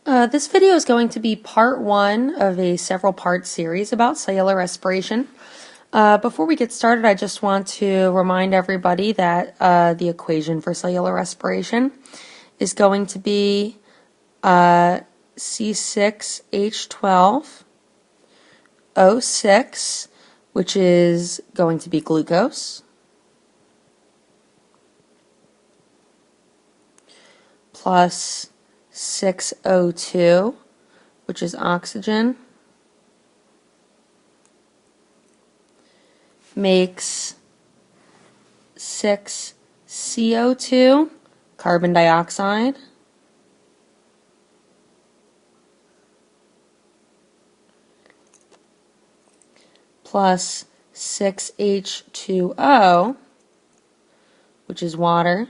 This video is going to be part one of a several part series about cellular respiration. Before we get started, I just want to remind everybody that the equation for cellular respiration is going to be C6H12O6, which is going to be glucose, plus 6O2, which is oxygen, makes 6CO2, carbon dioxide, plus 6H2O, which is water,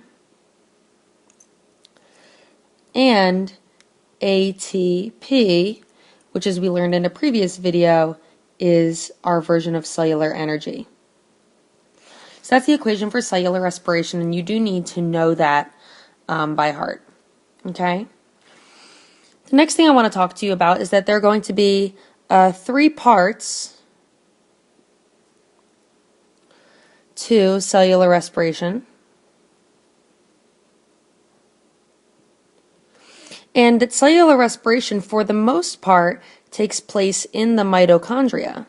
and ATP, which, as we learned in a previous video, is our version of cellular energy. So that's the equation for cellular respiration, and you do need to know that by heart. Okay? The next thing I want to talk to you about is that there are going to be 3 parts to cellular respiration. And that cellular respiration, for the most part, takes place in the mitochondria,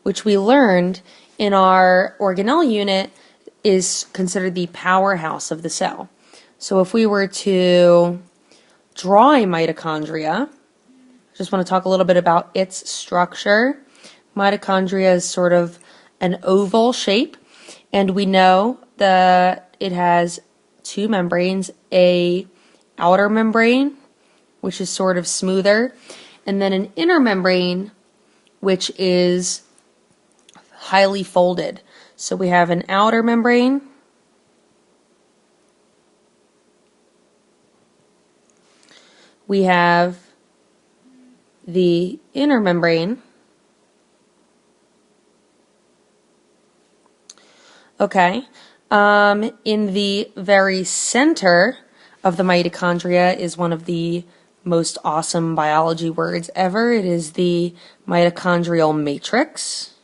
which we learned in our organelle unit is considered the powerhouse of the cell. So if we were to draw a mitochondria, I just want to talk a little bit about its structure. Mitochondria is sort of an oval shape, and we know that it has 2 membranes, a outer membrane, which is sort of smoother, and then an inner membrane, which is highly folded. So we have an outer membrane, we have the inner membrane, okay. In the very center of the mitochondria is one of the most awesome biology words ever. It is the mitochondrial matrix.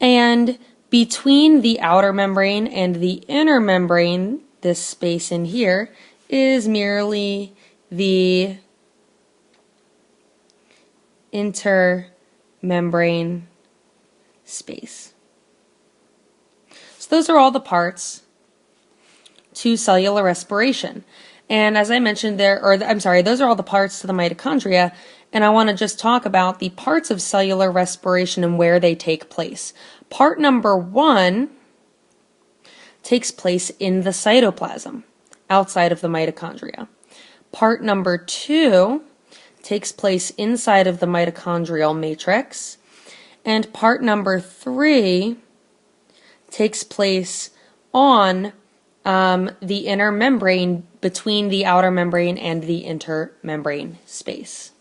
And between the outer membrane and the inner membrane, this space in here, is merely the intermembrane space. So those are all the parts to cellular respiration. And as I mentioned those are all the parts to the mitochondria, and I want to just talk about the parts of cellular respiration and where they take place. Part number 1 takes place in the cytoplasm, outside of the mitochondria. Part number 2 takes place inside of the mitochondrial matrix, and part number 3 takes place on the inner membrane between the outer membrane and the intermembrane space.